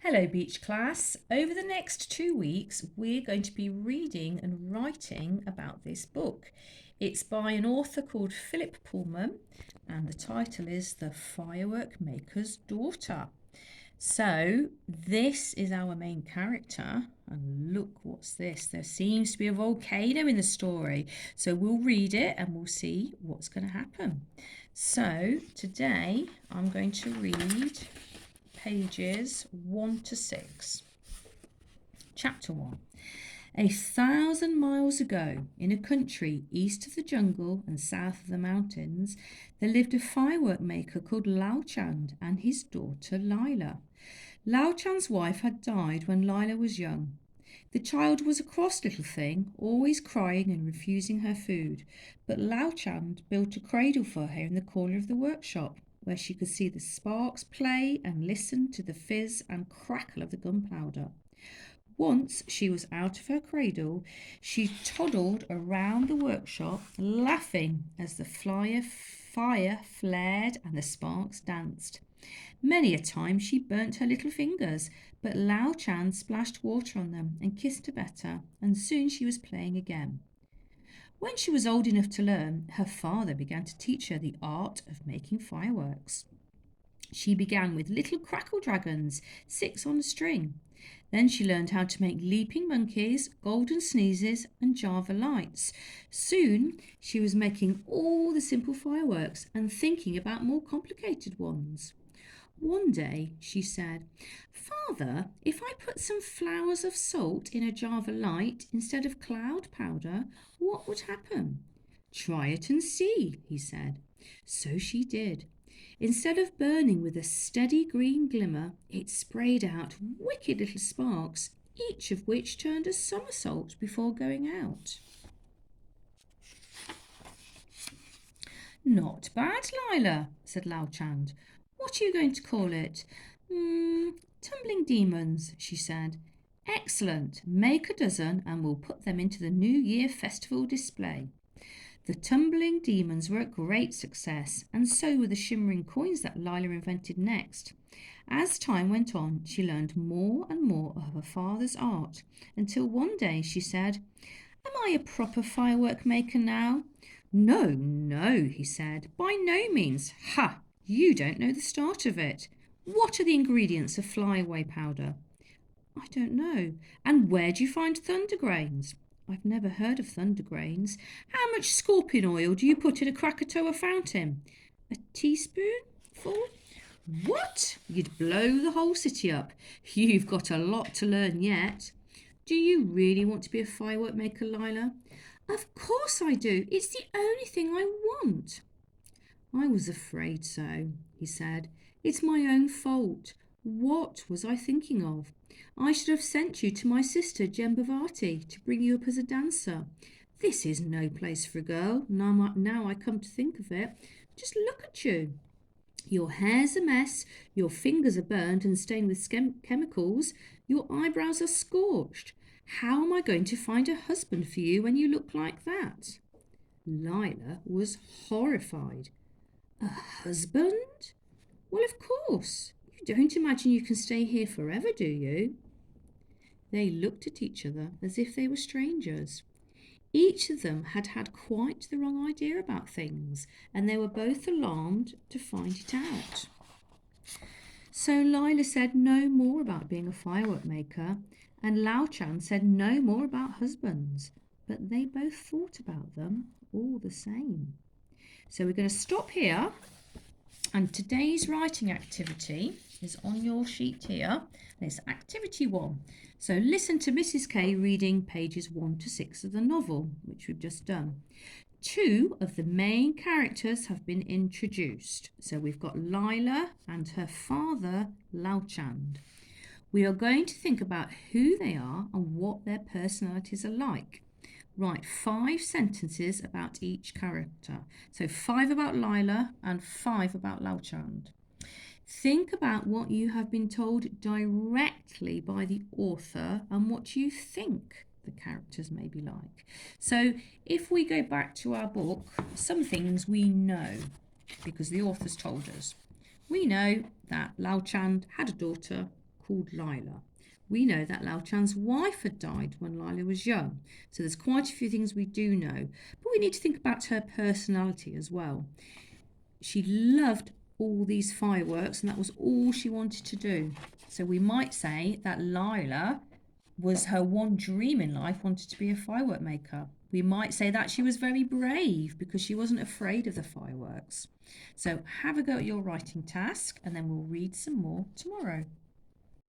Hello, Beach Class. Over the next 2 weeks, we're going to be reading and writing about this book. It's by an author called Philip Pullman, and the title is The Firework Maker's Daughter. So, this is our main character, and look, what's this? There seems to be a volcano in the story. So, we'll read it and we'll see what's going to happen. So, today I'm going to read pages 1 to 6. Chapter 1. 1,000 miles ago, in a country east of the jungle and south of the mountains, there lived a firework maker called Lao Chand and his daughter Lila. Lao Chand's wife had died when Lila was young. The child was a cross little thing, always crying and refusing her food, but Lao Chand built a cradle for her in the corner of the workshop, where she could see the sparks play and listen to the fizz and crackle of the gunpowder. Once she was out of her cradle, she toddled around the workshop, laughing as the fire flared and the sparks danced. Many a time she burnt her little fingers, but Lao Chan splashed water on them and kissed her better, and soon she was playing again. When she was old enough to learn, her father began to teach her the art of making fireworks. She began with little crackle dragons, 6 on a string. Then she learned how to make leaping monkeys, golden sneezes, and Java lights. Soon she was making all the simple fireworks and thinking about more complicated ones. One day she said, "Father, if I put some flowers of salt in a Java light instead of cloud powder, what would happen?" "Try it and see," he said. So she did. Instead of burning with a steady green glimmer, it sprayed out wicked little sparks, each of which turned a somersault before going out. "Not bad, Lila," said Lao Chand. "What are you going to call it?" Tumbling demons," she said. "Excellent. Make a dozen and we'll put them into the New Year festival display." The tumbling demons were a great success, and so were the shimmering coins that Lila invented next. As time went on, she learned more and more of her father's art, until one day she said, "Am I a proper firework maker now?" "No, no," he said, "by no means. Ha! You don't know the start of it. What are the ingredients of flyaway powder?" "I don't know. And where do you find thunder grains?" "I've never heard of thunder grains." "How much scorpion oil do you put in a Krakatoa fountain?" "A teaspoonful." "What? You'd blow the whole city up. You've got a lot to learn yet." "Do you really want to be a firework maker, Lila?" "Of course I do. It's the only thing I want." "I was afraid so," he said. "It's my own fault. What was I thinking of? I should have sent you to my sister Jembavati to bring you up as a dancer. This is no place for a girl, now I come to think of it. Just look at you. Your hair's a mess, your fingers are burned and stained with chemicals, your eyebrows are scorched. How am I going to find a husband for you when you look like that?" Lila was horrified. "A husband? Well, of course. You don't imagine you can stay here forever, do you?" They looked at each other as if they were strangers. Each of them had had quite the wrong idea about things, and they were both alarmed to find it out. So Lila said no more about being a firework maker, and Lao Chan said no more about husbands, but they both thought about them all the same. So we're going to stop here, and today's writing activity is on your sheet here, and it's activity 1. So listen to Mrs. K reading pages 1 to 6 of the novel, which we've just done. 2 of the main characters have been introduced. So we've got Lila and her father, Lao Chand. We are going to think about who they are and what their personalities are like. Write 5 sentences about each character. So 5 about Lila and 5 about Lao Chand. Think about what you have been told directly by the author and what you think the characters may be like. So if we go back to our book, some things we know because the author's told us. We know that Lao Chand had a daughter called Lila. We know that Lao Chan's wife had died when Lila was young, so there's quite a few things we do know, but we need to think about her personality as well. She loved all these fireworks, and that was all she wanted to do. So we might say that Lila was her one dream in life, wanted to be a firework maker. We might say that she was very brave because she wasn't afraid of the fireworks. So have a go at your writing task, and then we'll read some more tomorrow.